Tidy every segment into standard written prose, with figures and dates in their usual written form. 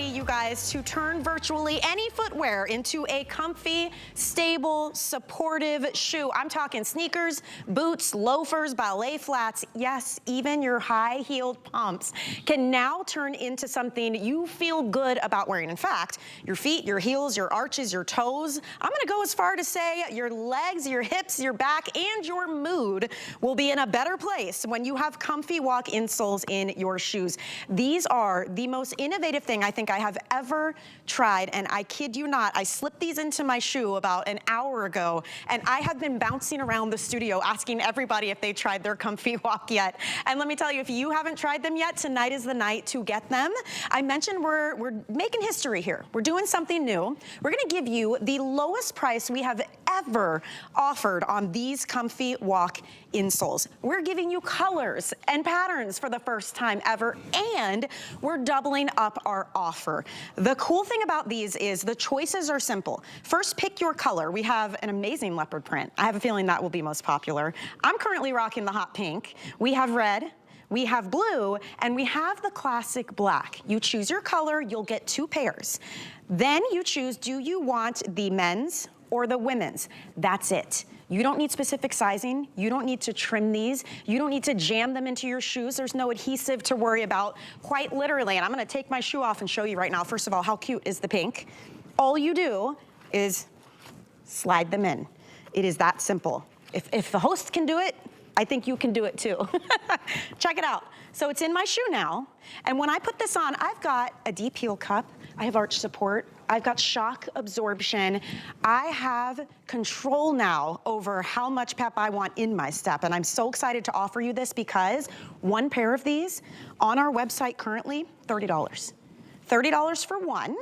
you guys, to turn virtually any footwear into a comfy, stable, supportive shoe. I'm talking sneakers, boots, loafers, ballet flats. Yes, even your high-heeled pumps can now turn into something you feel good about wearing. In fact, your feet, your heels, your arches, your toes, I'm gonna go as far to say your legs, your hips, your back, and your mood will be in a better place when you have ComfyWalk insoles in your shoes. These are the most innovative thing I think I have ever tried, and I kid you not, I slipped these into my shoe about an hour ago, and I have been bouncing around the studio asking everybody if they tried their ComfyWalk yet. And let me tell you, if you haven't tried them yet, tonight is the night to get them. I mentioned we're making history here. We're doing something new. We're gonna give you the lowest price we have ever offered on these ComfyWalk insoles. We're giving you colors and patterns for the first time ever, and we're doubling up our offer. The cool thing about these is the choices are simple. First, pick your color. We have an amazing leopard print. I have a feeling that will be most popular. I'm currently rocking the hot pink. We have red, we have blue, and we have the classic black. You choose your color, you'll get 2 pairs. Then you choose, do you want the men's or the women's? That's it. You don't need specific sizing. You don't need to trim these. You don't need to jam them into your shoes. There's no adhesive to worry about, quite literally. And I'm gonna take my shoe off and show you right now. First of all, how cute is the pink? All you do is slide them in. It is that simple. If the host can do it, I think you can do it too. Check it out. So it's in my shoe now. And when I put this on, I've got a deep heel cup. I have arch support. I've got shock absorption. I have control now over how much pep I want in my step. And I'm so excited to offer you this because 1 pair of these on our website currently, $30. $30 for 1.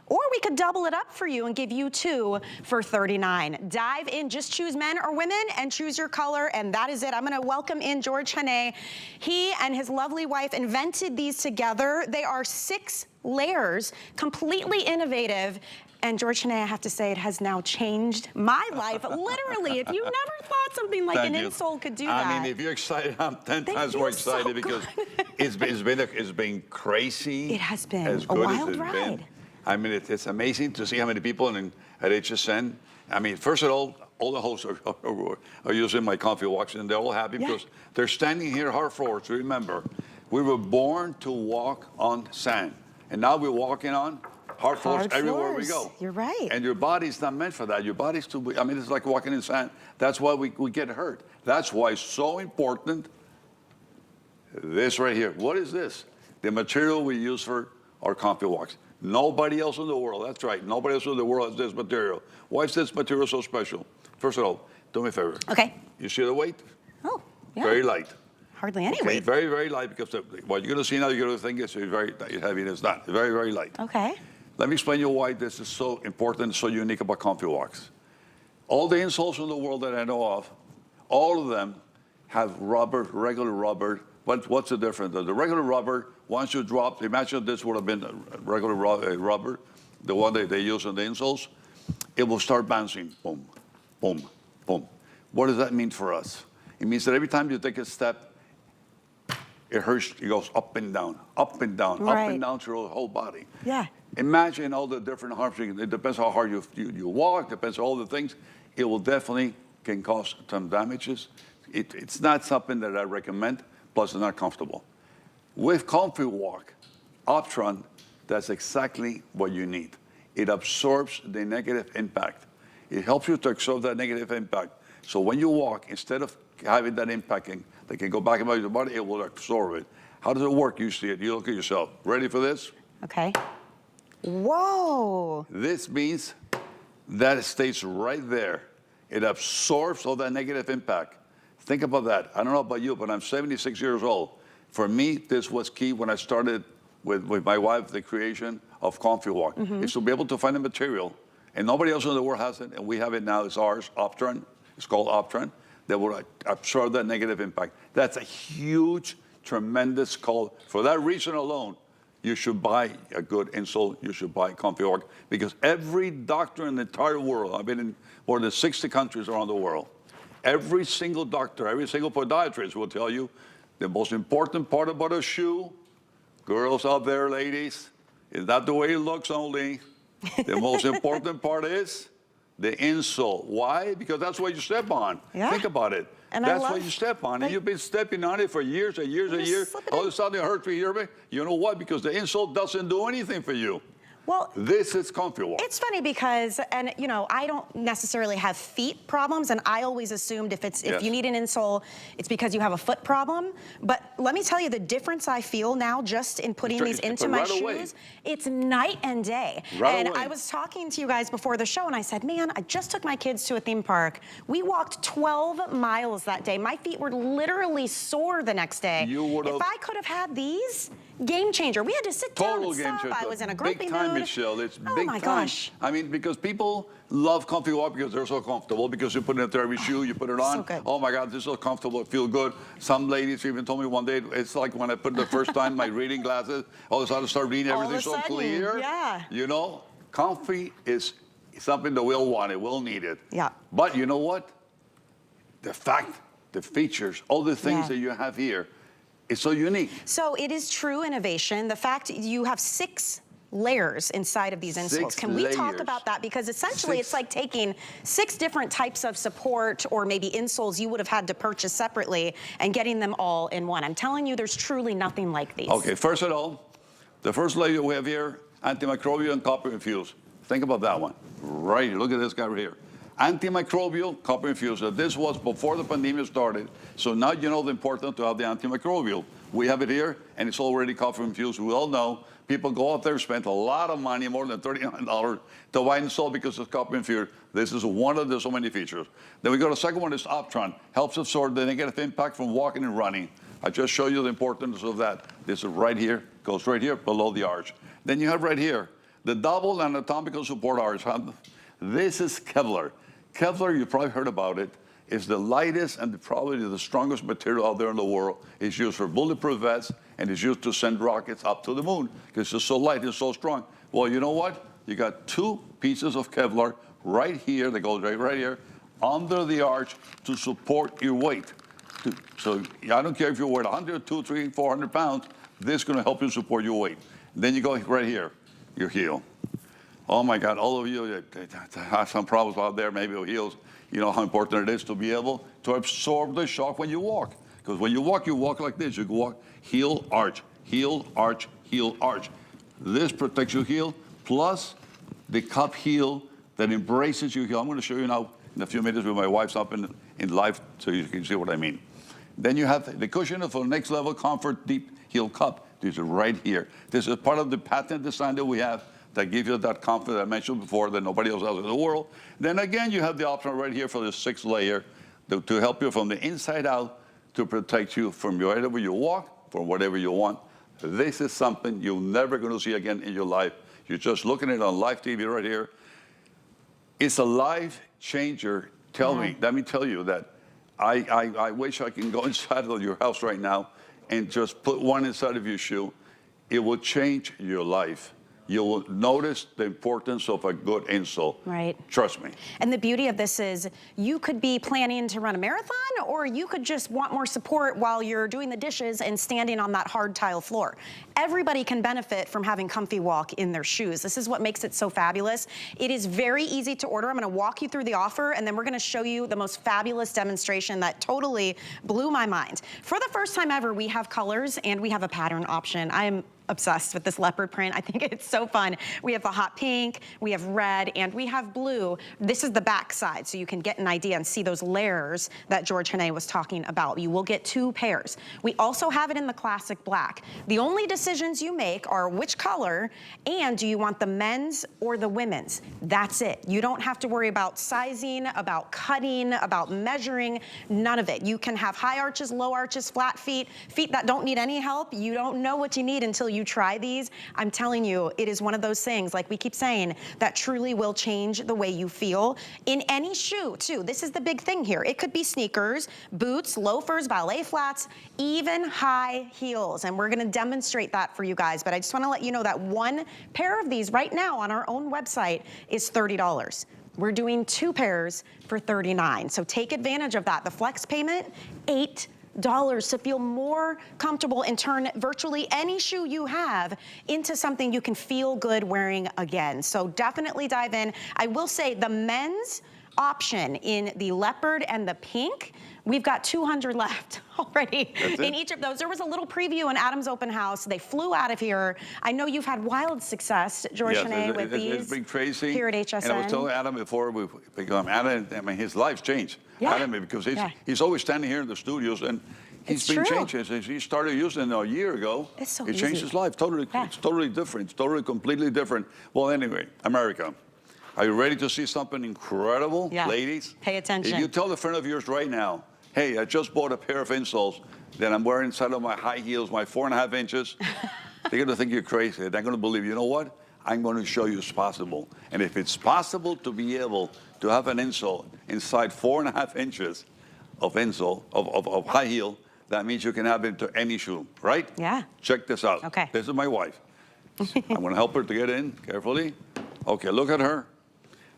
Or we could double it up for you and give you 2 for $39. Dive in, just choose men or women and choose your color, and that is it. I'm gonna welcome in George Hane. He and his lovely wife invented these together. They are 6 layers, completely innovative. And George Hane, I have to say, it has now changed my life. Literally, if you never thought something like an insole could do that. I mean, if you're excited, I'm 10 times more excited because it's been crazy. It has been as a good wild as it's ride. been. I mean, it's amazing to see how many people at HSN. I mean, first of all the hosts are using my ComfyWalks, and they're all happy because they're standing here hard floors. Remember, we were born to walk on sand, and now we're walking on hard floors everywhere we go. You're right. And your body's not meant for that. Your body's too, I mean, it's like walking in sand. That's why we get hurt. That's why it's so important, this right here. What is this? The material we use for our ComfyWalks. Nobody else in the world, that's right, nobody else in the world has this material. Why is this material so special? First of all, do me a favor. Okay. You see the weight? Oh, yeah. Very light. Hardly any Okay, weight. very, very light because what you're gonna see now, you're gonna think it's very heavy, and it's not. It's very, very light. Okay. Let me explain you why this is so important, so unique about ComfyWalks. All the insoles in the world that I know of, all of them have rubber, regular rubber. What's the difference? The regular rubber, once you drop, imagine this would have been regular rubber, the one that they use on the insoles, it will start bouncing, boom, boom, boom. What does that mean for us? It means that every time you take a step, it hurts, it goes up and down, up and down, up and down through the whole body. Yeah. Imagine all the different harms. It depends how hard you walk, depends on all the things. It will definitely can cause some damages. It's not something that I recommend. Plus, it's not comfortable. With ComfyWalk Optron, that's exactly what you need. It absorbs the negative impact. It helps you to absorb that negative impact. So when you walk, instead of having that impact that can go back into your body, it will absorb it. How does it work? You see it. You look at yourself. Ready for this? Okay. Whoa. This means that it stays right there. It absorbs all that negative impact. Think about that. I don't know about you, but I'm 76 years old. For me, this was key when I started with my wife, the creation of ComfyWalk, is to be able to find a material, and nobody else in the world has it, and we have it now. It's ours, Optron. It's called Optron, that will absorb that negative impact. That's a huge, tremendous call. For that reason alone, you should buy a good insole. You should buy ComfyWalk, because every doctor in the entire world, I've been in more than 60 countries around the world, every single doctor, every single podiatrist will tell you the most important part about a shoe, girls out there, ladies, Is that the way it looks only? The most important part is the insole. Why? Because that's what you step on. Yeah. Think about it. And that's what you step on. And you've been stepping on it for years and years and years. All of a sudden it hurts me. You know what? Because the insole doesn't do anything for you. Well, this is ComfyWalk. It's funny because, and you know, I don't necessarily have feet problems, and I always assumed if you need an insole, it's because you have a foot problem. But let me tell you the difference I feel now just in putting these into my shoes. It's night and day. And I was talking to you guys before the show, and I said, man, I just took my kids to a theme park. We walked 12 miles that day. My feet were literally sore the next day. If I could have had these, game changer. We had to sit down and stop. I was in a grumpy mood. Michelle, it's big time. Oh my gosh. I mean, because people love ComfyWalk because they're so comfortable, because you put it into every shoe, you put it on. So good. Oh my God, this is so comfortable, it feels good. Some ladies even told me one day, it's like when I put the first time my reading glasses, all of a sudden I start reading everything so clear. Yeah. You know, comfy is something that we'll want it, we'll need it. Yeah. But you know what? The fact, the features, all the things that you have here, it's so unique. So it is true innovation. The fact you have 6 layers inside of these insoles. Can we talk about that? Because essentially it's like taking 6 different types of support or maybe insoles you would have had to purchase separately and getting them all in one. I'm telling you, there's truly nothing like these. Okay, first of all, the first layer we have here, antimicrobial and copper infused. Think about that one. Right here, look at this guy right here. Antimicrobial, copper infused. So this was before the pandemic started. So now you know the importance to have the antimicrobial. We have it here, and it's already copper infused. We all know people go out there, spend a lot of money, more than $39 to buy and install because it's copper infused. This is one of the so many features. Then we go to the second one is Optron. Helps absorb the negative impact from walking and running. I just show you the importance of that. This is right here, goes right here below the arch. Then you have right here, the double anatomical support arch. This is Kevlar. Kevlar, you probably heard about it, is the lightest and probably the strongest material out there in the world. It's used for bulletproof vests, and it's used to send rockets up to the moon because it's so light, it's so strong. Well, you know what? You got 2 pieces of Kevlar right here that goes right here under the arch to support your weight. So I don't care if you weigh 100, 200, 300, 400 pounds, this is going to help you support your weight. Then you go right here, your heel. Oh my God, all of you have some problems out there, maybe with heels. You know how important it is to be able to absorb the shock when you walk. Because when you walk like this. You walk heel, arch, heel, arch, heel, arch. This protects your heel, plus the cup heel that embraces your heel. I'm going to show you now in a few minutes with my wife's up in live so you can see what I mean. Then you have the cushion for next level comfort deep heel cup. These are right here. This is part of the patent design that we have that gives you that comfort that I mentioned before that nobody else has in the world. Then again, you have the option right here for the 6th layer to help you from the inside out to protect you from wherever you walk, from whatever you want. This is something you're never going to see again in your life. You're just looking at it on live TV right here. It's a life changer. Let me tell you that I wish I can go inside of your house right now and just put one inside of your shoe. It will change your life. You will notice the importance of a good insole. Right. Trust me. And the beauty of this is you could be planning to run a marathon, or you could just want more support while you're doing the dishes and standing on that hard tile floor. Everybody can benefit from having ComfyWalk in their shoes. This is what makes it so fabulous. It is very easy to order. I'm gonna walk you through the offer, and then we're gonna show you the most fabulous demonstration that totally blew my mind. For the first time ever, we have colors and we have a pattern option. I am obsessed with this leopard print. I think it's so fun. We have the hot pink, we have red, and we have blue. This is the back side, so you can get an idea and see those layers that George Hene was talking about. You will get 2 pairs. We also have it in the classic black. The only decisions you make are which color, and do you want the men's or the women's? That's it. You don't have to worry about sizing, about cutting, about measuring, none of it. You can have high arches, low arches, flat feet, feet that don't need any help. You don't know what you need until you try these. I'm telling you, it is one of those things, like we keep saying, that truly will change the way you feel in any shoe too. This is the big thing here. It could be sneakers, boots, loafers, ballet flats, even high heels. And we're gonna demonstrate that for you guys. But I just wanna let you know that 1 pair of these right now on our own website is $30. We're doing 2 pairs for $39. So take advantage of that. The flex payment, $8 to feel more comfortable and turn virtually any shoe you have into something you can feel good wearing again. So definitely dive in. I will say the men's option in the leopard and the pink, we've got 200 left already in each of those. There was a little preview in Adam's open house. They flew out of here. I know you've had wild success, George Shanae, with these. It's been crazy here at HSN. And I was telling Adam before we become Adam, I mean, his life's changed. Yeah. Adam, because he's always standing here in the studios and he's been changing. He started using it a year ago. It's so It changed his life totally. Yeah. It's totally different. It's totally, completely different. Well, anyway, America. Are you ready to see something incredible, ladies? Pay attention. If you tell a friend of yours right now, hey, I just bought a pair of insoles that I'm wearing inside of my high heels, my 4.5 inches, they're going to think you're crazy. They're not going to believe, you know what? I'm going to show you it's possible. And if it's possible to be able to have an insole inside 4.5 inches of insole, of high heel, that means you can have it into any shoe, right? Yeah. Check this out. Okay. This is my wife. I'm going to help her to get in carefully. Okay, look at her.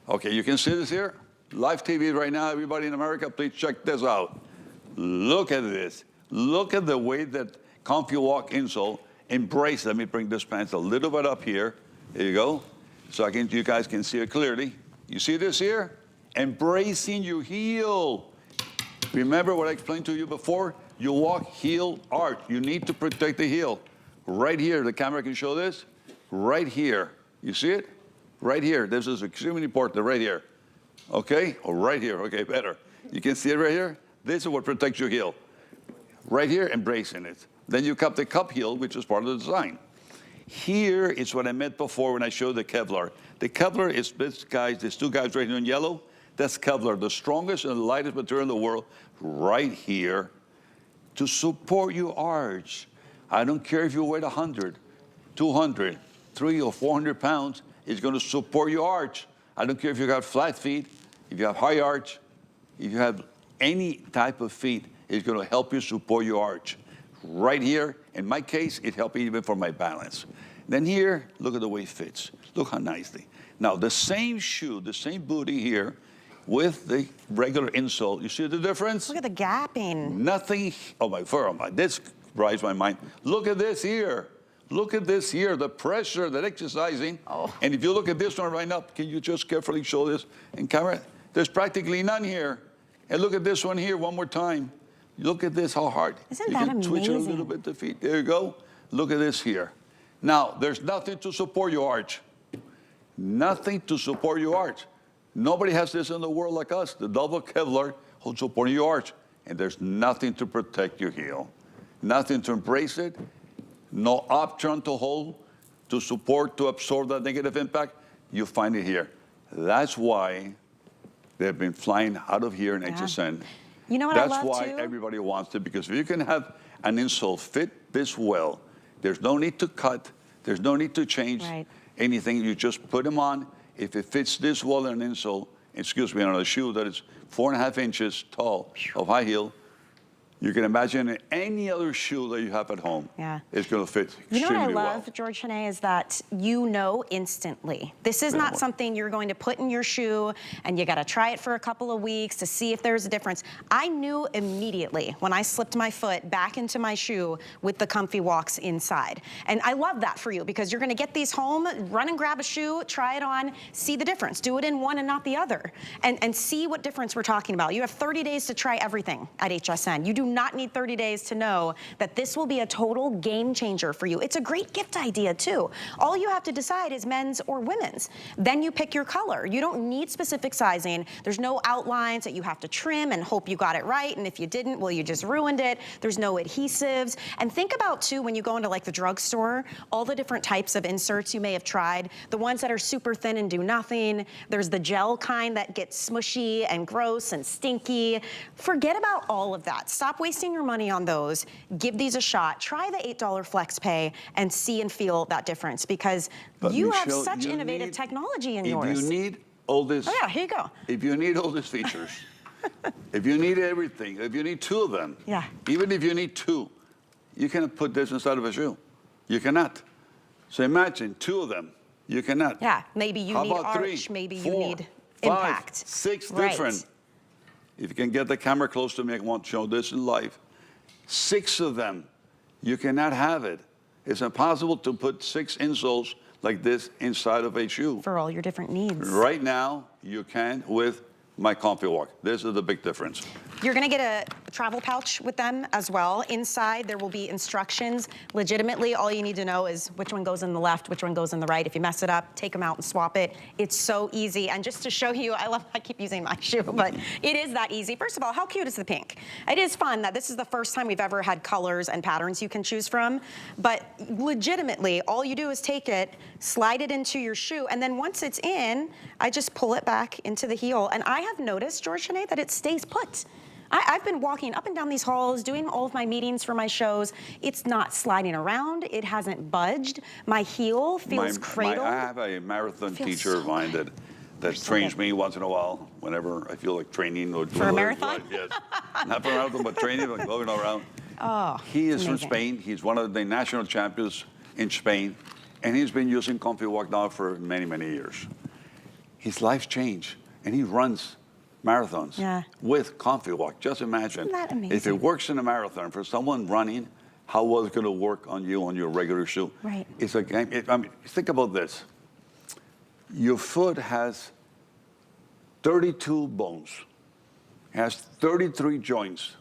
Okay, you can see this here. Live TV right now, everybody in America, please check this out. Look at this. Look at the way that ComfyWalk insole embrace. Let me bring this pants a little bit up here. There you go. So you guys can see it clearly. You see this here? Embracing your heel. Remember what I explained to you before? You walk heel arch. You need to protect the heel. Right here, the camera can show this. Right here. You see it? Right here. This is extremely important, right here. Okay? Or right here. Okay, better. You can see it right here? This is what protects your heel. Right here, embracing it. Then you cup the cup heel, which is part of the design. Here is what I meant before when I showed the Kevlar. The Kevlar is these two guys right here in yellow. That's Kevlar, the strongest and the lightest material in the world, right here to support your arch. I don't care if you weigh 100, 200, 300 or 400 pounds, it's going to support your arch. I don't care if you got flat feet, if you have high arch, if you have any type of feet, it's going to help you support your arch. Right here, in my case, it helped even for my balance. Then here, look at the way it fits. Look how nicely. Now, the same shoe, the same booty here, with the regular insole, you see the difference? Look at the gapping. Nothing, this drives my mind. Look at this here. Look at this here, the pressure, that exercising. Oh. And if you look at this one right now, can you just carefully show this in camera? There's practically none here. And look at this one here one more time. Look at this, how hard. Isn't you that can twitch it a little bit, the feet. There you go. Look at this here. Now, there's nothing to support your arch. Nothing to support your arch. Nobody has this in the world like us. The double Kevlar holds support your arch. And there's nothing to protect your heel. Nothing to embrace it. No option to hold, to support, to absorb that negative impact. You find it here. That's why they've been flying out of here in HSN. You know what I love That's why too? everybody wants it, because if you can have an insole fit this well, there's no need to cut, there's no need to change anything. You just put them on. If it fits this well in an insole, on a shoe that is 4.5 inches tall of high heel, you can imagine any other shoe that you have at home. Yeah. It's going to fit extremely well. You know what I love, George Shanae, is that you know instantly. This is not something you're going to put in your shoe and you got to try it for a couple of weeks to see if there's a difference. I knew immediately when I slipped my foot back into my shoe with the ComfyWalks inside. And I love that for you, because you're going to get these home, run and grab a shoe, try it on, see the difference. Do it in one and not the other. And see what difference we're talking about. You have 30 days to try everything at HSN. You do not need 30 days to know that this will be a total game changer for you. It's a great gift idea too. All you have to decide is men's or women's. Then you pick your color. You don't need specific sizing. There's no outlines that you have to trim and hope you got it right. And if you didn't, well, you just ruined it. There's no adhesives. And think about too, when you go into like the drugstore, all the different types of inserts you may have tried, the ones that are super thin and do nothing. There's the gel kind that gets smushy and gross and stinky. Forget about all of that. Stop wasting your money on those. Give these a shot. Try the $8 flex pay and see and feel that difference, because you have such innovative technology in yours. If you need all this, here you go. If you need all these features, if you need everything, if you need two of them, even if you need two, you cannot put this inside of a shoe. You cannot. So imagine two of them. You cannot. Yeah, maybe you need arch, three, maybe four, you need 5, impact. 6 different. If you can get the camera close to me, I want to show this in live. 6 of them. You cannot have it. It's impossible to put 6 insoles like this inside of a shoe. For all your different needs. Right now, you can with my ComfyWalk. This is the big difference. You're gonna get a travel pouch with them as well. Inside, there will be instructions. Legitimately, all you need to know is which one goes in the left, which one goes in the right. If you mess it up, take them out and swap it. It's so easy. And just to show you, I keep using my shoe, but it is that easy. First of all, how cute is the pink? It is fun that this is the first time we've ever had colors and patterns you can choose from. But legitimately, all you do is take it, slide it into your shoe, and then once it's in, I just pull it back into the heel. And I have noticed, George Janae, that it stays put. I've been walking up and down these halls, doing all of my meetings for my shows. It's not sliding around. It hasn't budged. My heel feels cradled. I have a marathon teacher of mine that so trains good. me once in a while, whenever I feel like training. For a marathon? Yes. Not for a marathon, but training, like going around. Oh, He is from amazing. Spain. He's one of the national champions in Spain. And he's been using ComfyWalk now for many, many years. His life's changed, and he runs marathons with ComfyWalk. Just imagine, Isn't that amazing? if it works in a marathon for someone running, how well it's going to work on you on your regular shoe. Right. It's a game. I mean, think about this. Your foot has 32 bones, has 33 joints,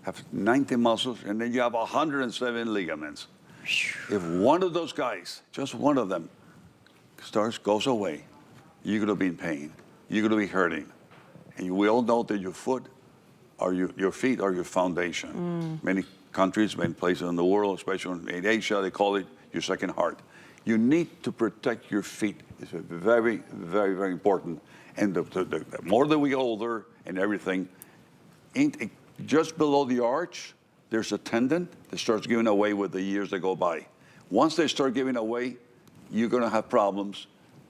have 90 muscles, and then you have 107 ligaments. If one of those guys, just one of them, goes away, you're going to be in pain. You're going to be hurting. And we all know that your foot or your feet are your foundation. Many countries, many places in the world, especially in Asia, they call it your second heart. You need to protect your feet. It's very, very, very important. And the more that we get older and everything, just below the arch, there's a tendon that starts giving away with the years that go by. Once they start giving away, you're going to have problems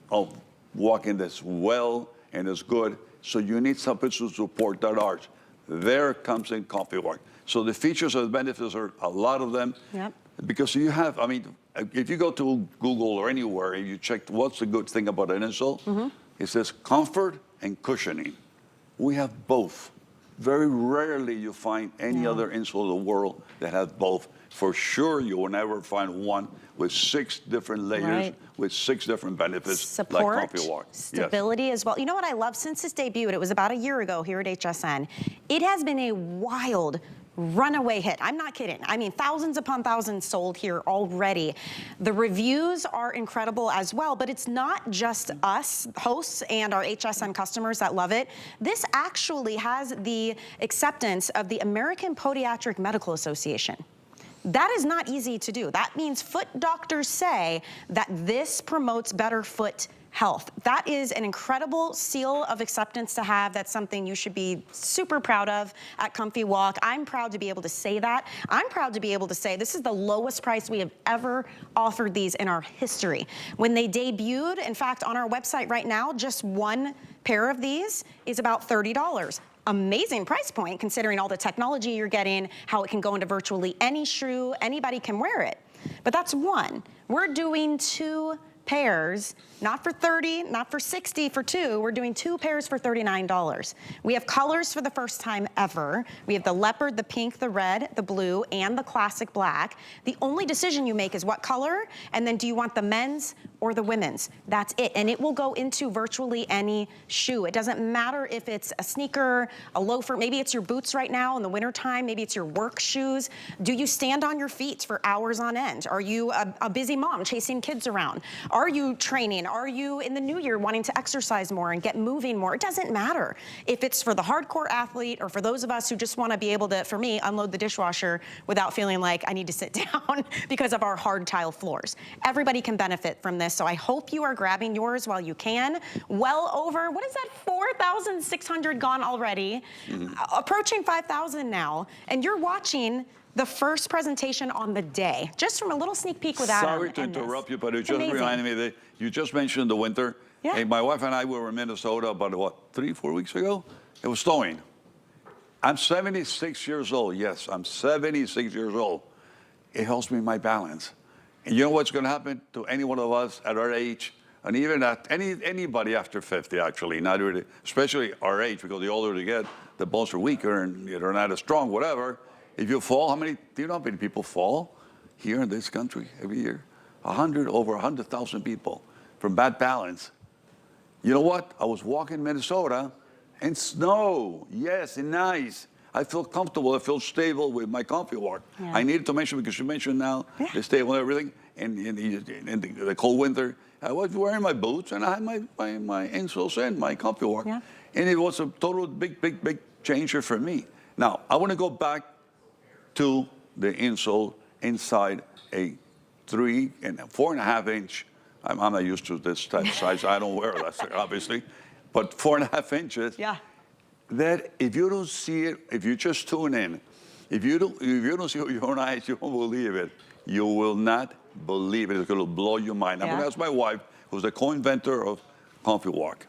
of walking as well and as good. So you need something to support that arch. There comes in ComfyWalk. So the features and benefits are a lot of them. Yep. Because you have, I mean, if you go to Google or anywhere and you check what's the good thing about an insole, it says comfort and cushioning. We have both. Very rarely you find any other insole in the world that has both. For sure, you will never find one with 6 different layers, with 6 different benefits, Support, like ComfyWalk. stability as well. You know what I love? Since this debuted, it was about a year ago here at HSN, it has been a wild runaway hit. I'm not kidding. I mean, thousands upon thousands sold here already. The reviews are incredible as well, but it's not just us hosts and our HSN customers that love it. This actually has the acceptance of the American Podiatric Medical Association. That is not easy to do. That means foot doctors say that this promotes better foot health. That is an incredible seal of acceptance to have. That's something you should be super proud of at ComfyWalk. I'm proud to be able to say that. I'm proud to be able to say this is the lowest price we have ever offered these in our history. When they debuted, in fact, on our website right now, just one pair of these is about $30. Amazing price point considering all the technology you're getting, how it can go into virtually any shoe, anybody can wear it. But that's one. We're doing 2 pairs, not for 30, not for 60, for 2. We're doing 2 pairs for $39. We have colors for the first time ever. We have the leopard, the pink, the red, the blue, and the classic black. The only decision you make is what color, and then do you want the men's or the women's? That's it, and it will go into virtually any shoe. It doesn't matter if it's a sneaker, a loafer, maybe it's your boots right now in the wintertime, maybe it's your work shoes. Do you stand on your feet for hours on end? Are you a busy mom chasing kids around? Are you training? Are you in the new year wanting to exercise more and get moving more? It doesn't matter if it's for the hardcore athlete or for those of us who just want to be able to, for me, unload the dishwasher without feeling like I need to sit down because of our hard tile floors. Everybody can benefit from this, so I hope you are grabbing yours while you can. Well over, what is that, 4,600 gone already? Approaching 5,000 now, and you're watching the first presentation on the day, just from a little sneak peek with Adam. Sorry to interrupt you, but it just amazing. reminded me that you just mentioned the winter. Yeah. Hey, my wife and I were in Minnesota about, what, 3-4 weeks ago? It was snowing. I'm 76 years old. Yes, I'm 76 years old. It helps me my balance. And you know what's going to happen to any one of us at our age, and even at anybody after 50, actually, not really, especially our age, because the older they get, the bones are weaker and they're not as strong, whatever. If you fall, do you know how many people fall here in this country every year? Over 100,000 people from bad balance. You know what? I was walking in Minnesota and snow, yes, and nice. I feel comfortable, I feel stable with my ComfyWalk. Yeah. I needed to mention because you mentioned now the stable and everything, and in the cold winter, I was wearing my boots and I had my insoles in, my ComfyWalk. Yeah. And it was a total big changer for me. Now, I want to go back to the insole inside a 3 and 4.5 inch. I'm not used to this type of size. I don't wear that, obviously, but 4.5 inches. Yeah. That if you don't see it, if you just tune in, if you don't see it with your own eyes, you won't believe it. You will not believe it. It's going to blow your mind. I'm going to ask my wife, who's the co-inventor of ComfyWalk.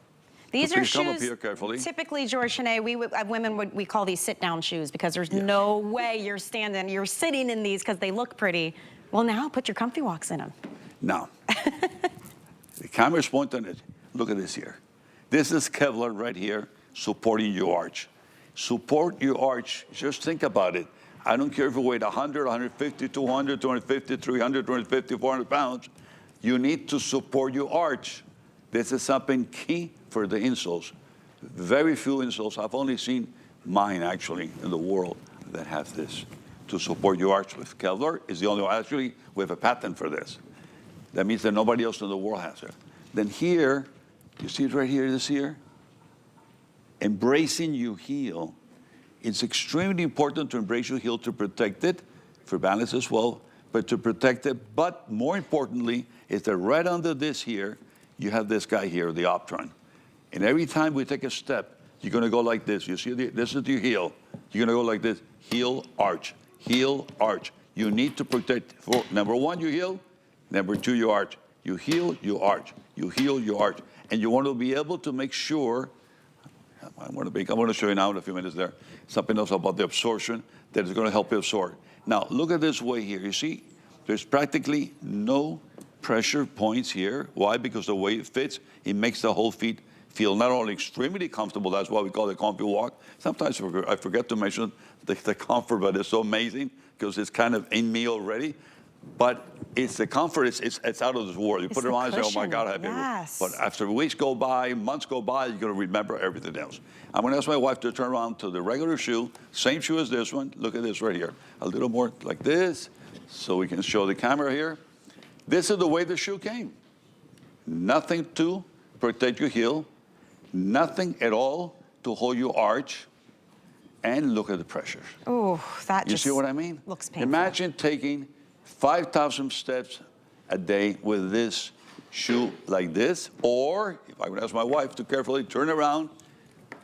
These So are please come up shoes, here carefully. typically, George Shanae, we call these sit-down shoes because there's no way you're sitting in these because they look pretty. Well, now put your ComfyWalks in them. Now, the camera's pointing at it. Look at this here. This is Kevlar right here, supporting your arch. Support your arch. Just think about it. I don't care if you weigh 100, 150, 200, 250, 300, 250, 400 pounds. You need to support your arch. This is something key for the insoles. Very few insoles, I've only seen mine actually in the world that have this to support your arch with Kevlar. Is the only one. Actually, we have a patent for this. That means that nobody else in the world has it. Then here, you see it right here, this here? Embracing your heel. It's extremely important to embrace your heel to protect it, for balance as well, but to protect it. But more importantly, is that right under this here, you have this guy here, the Optron. And every time we take a step, you're going to go like this. You see, this is your heel. You're going to go like this, heel, arch, heel, arch. You need to protect, number one, your heel. Number two, your arch. You heel, you arch. You heel, you arch. And you want to be able to make sure, I'm going to show you now in a few minutes there, something else about the absorption that is going to help you absorb. Now, look at this way here. You see, there's practically no pressure points here. Why? Because the way it fits, it makes the whole feet feel not only extremely comfortable, that's why we call it ComfyWalk. Sometimes I forget to mention the comfort, but it's so amazing because it's kind of in me already. But it's the comfort, it's out of this world. You put it on and say, oh my God, I have it. But after weeks go by, months go by, you're going to remember everything else. I'm going to ask my wife to turn around to the regular shoe, same shoe as this one. Look at this right here. A little more like this, so we can show the camera here. This is the way the shoe came. Nothing to protect your heel, nothing at all to hold your arch, and look at the pressures. Oh, that You see what I mean? Looks painful. Imagine taking 5,000 steps a day with this shoe like this, or if I would ask my wife to carefully turn around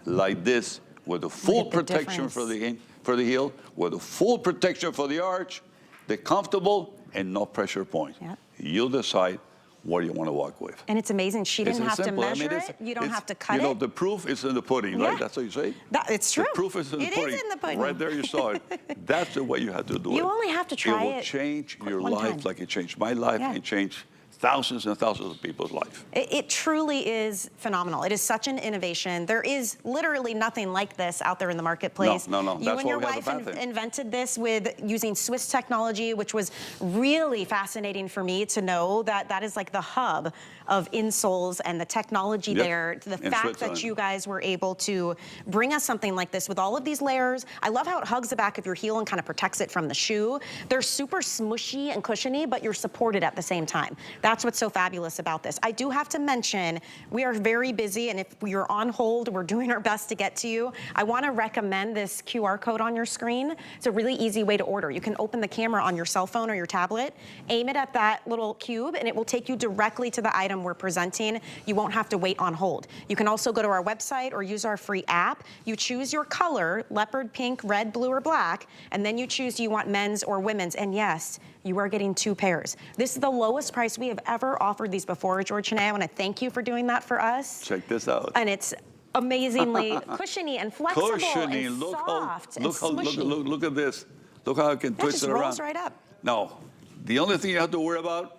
like this with the full protection for the heel, with the full protection for the arch, the comfortable and no pressure point. Yep. You'll decide what you want to walk with. And it's amazing. She didn't have to measure it. You don't have to cut it. You know, the proof is in the pudding, right? That's what you say? It's true. The proof is in the pudding. It is in the pudding. Right there you saw it. That's the way you have to do it. You only have to try it. It will change your life like it changed my life and changed thousands and thousands of people's life. It truly is phenomenal. It is such an innovation. There is literally nothing like this out there in the marketplace. No. You That's and your why we have wife the patent. invented this with using Swiss technology, which was really fascinating for me to know that that is like the hub of insoles and the technology there. The fact that you guys were able to bring us something like this with all of these layers. I love how it hugs the back of your heel and kind of protects it from the shoe. They're super smushy and cushiony, but you're supported at the same time. That's what's so fabulous about this. I do have to mention, we are very busy, and if you're on hold, we're doing our best to get to you. I want to recommend this QR code on your screen. It's a really easy way to order. You can open the camera on your cell phone or your tablet, aim it at that little cube, and it will take you directly to the item we're presenting. You won't have to wait on hold. You can also go to our website or use our free app. You choose your color, leopard, pink, red, blue, or black, and then you choose do you want men's or women's, and yes, you are getting 2 pairs. This is the lowest price we have ever offered these before, George Shanae. I want to thank you for doing that for us. Check this out. And it's amazingly cushiony and flexible Cushiony. and soft and look smushy. at this. Look how I can twist it around. It just rolls right up. Now, the only thing you have to worry about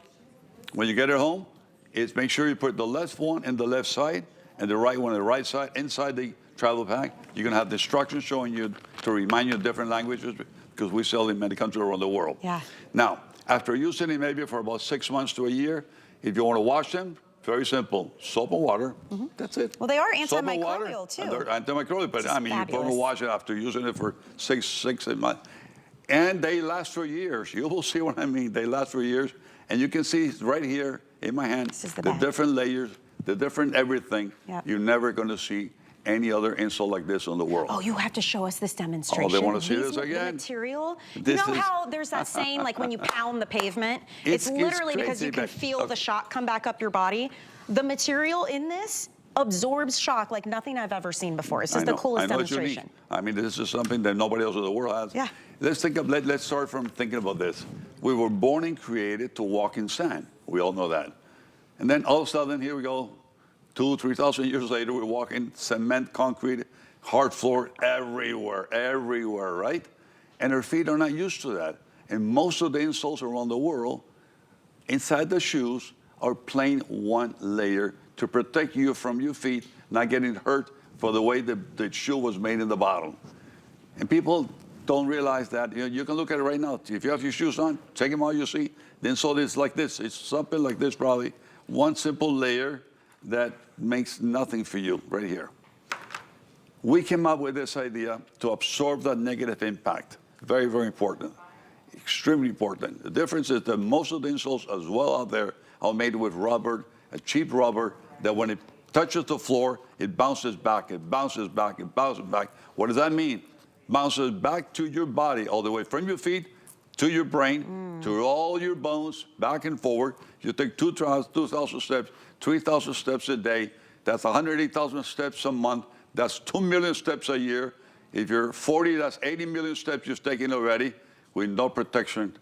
when you get it home is make sure you put the left one in the left side and the right one on the right side inside the travel pack. You're going to have the instructions showing you to remind you of different languages because we sell in many countries around the world. Yeah. Now, after using it maybe for about 6 months to a year, if you want to wash them, very simple. Soap and water. That's it. Well, they are Soap and antimicrobial, water, too. and they're antimicrobial, but I mean, you don't fabulous. wash it after using it for six months. And they last for years. You will see what I mean. They last for years. And you can see right here in my hand, This is the the best. different layers, the different everything. Yep. You're never going to see any other insole like this in the world. Oh, you have to show us this demonstration. Oh, they want to see These- this again? The material. This You know is- how there's that saying, like when you pound the pavement, It's literally because crazy, you can but- feel the shock come back up your body. The material in this absorbs shock like nothing I've ever seen before. It's just the coolest I know it's demonstration. unique. I mean, this is something that nobody else in the world has. Yeah. Let's start from thinking about this. We were born and created to walk in sand. We all know that. And then all of a sudden, here we go, 2,000, 3,000 years later, we're walking cement, concrete, hard floor everywhere, right? And our feet are not used to that. And most of the insoles around the world, inside the shoes, are plain one layer to protect you from your feet not getting hurt for the way the shoe was made in the bottom. And people don't realize that. You can look at it right now. If you have your shoes on, take them out, you see. The insole is like this. It's something like this probably. One simple layer that makes nothing for you right here. We came up with this idea to absorb that negative impact. Very, very important. Extremely important. The difference is that most of the insoles as well out there are made with rubber, a cheap rubber, that when it touches the floor, it bounces back, it bounces back, it bounces back. What does that mean? Bounces back to your body, all the way from your feet to your brain, to all your bones, back and forward. You take 2,000 steps, 3,000 steps a day. That's 180,000 steps a month. That's 2 million steps a year. If you're 40, that's 80 million steps you've taken already with no protection.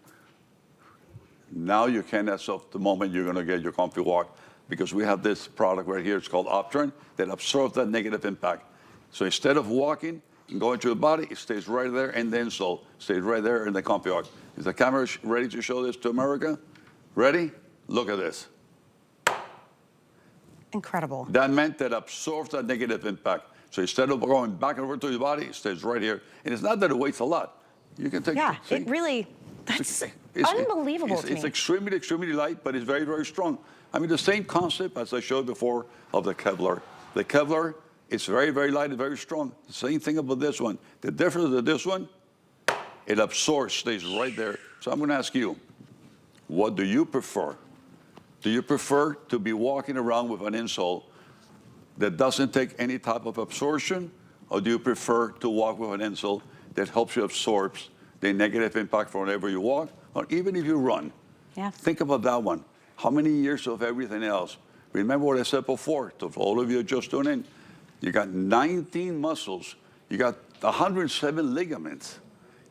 Now you can, as of the moment you're going to get your ComfyWalk, because we have this product right here. It's called Upturn that absorbs that negative impact. So instead of walking and going to the body, it stays right there in the insole, stays right there in the ComfyWalk. Is the camera ready to show this to America? Ready? Look at this. Incredible. That meant that absorbs that negative impact. So instead of going back and over to your body, it stays right here. And it's not that it weighs a lot. You can take Yeah, see? it really, that's unbelievable to me. It's extremely, extremely light, but it's very, very strong. I mean, the same concept as I showed before of the Kevlar. The Kevlar, it's very, very light and very strong. The same thing about this one. The difference with this one, it absorbs, stays right there. So I'm going to ask you, what do you prefer? Do you prefer to be walking around with an insole that doesn't take any type of absorption, or do you prefer to walk with an insole that helps you absorb the negative impact from whenever you walk, or even if you run? Yeah. Think about that one. How many years of everything else? Remember what I said before, to all of you just tuning in. You got 19 muscles. You got 107 ligaments.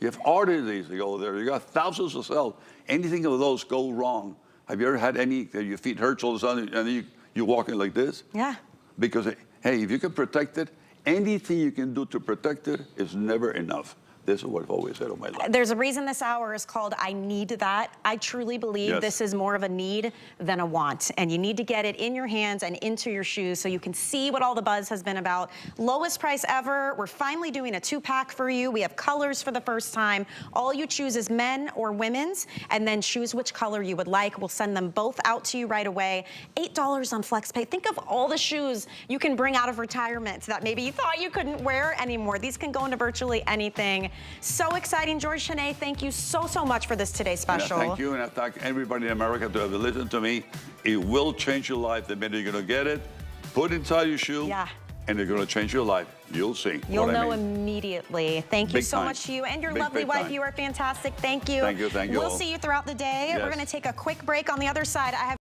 You have arteries that go there. You got thousands of cells. Anything of those go wrong. Have you ever had any, your feet hurt all of a sudden, and you're walking like this? Yeah. Because, hey, if you can protect it, anything you can do to protect it is never enough. This is what I've always said all my life. There's a reason this hour is called I Need That. I truly believe Yes. this is more of a need than a want. And you need to get it in your hands and into your shoes so you can see what all the buzz has been about. Lowest price ever. We're finally doing a 2-pack for you. We have colors for the first time. All you choose is men or women's, and then choose which color you would like. We'll send them both out to you right away. $8 on FlexPay. Think of all the shoes you can bring out of retirement that maybe you thought you couldn't wear anymore. These can go into virtually anything. So exciting. George Chenet, thank you so, so much for this Today Special. And I thank you, and I thank everybody in America to have listened to me. It will change your life the minute you're going to get it. Put it inside your shoe, Yeah. and it's going to change your life. You'll see. You'll what I know mean. immediately. Thank you Big so time. much to you and your Big, lovely big wife. time. You are fantastic. Thank you. Thank you. Thank you We'll all. see you throughout the day. Yes. We're going to take a quick break. On the other side, I have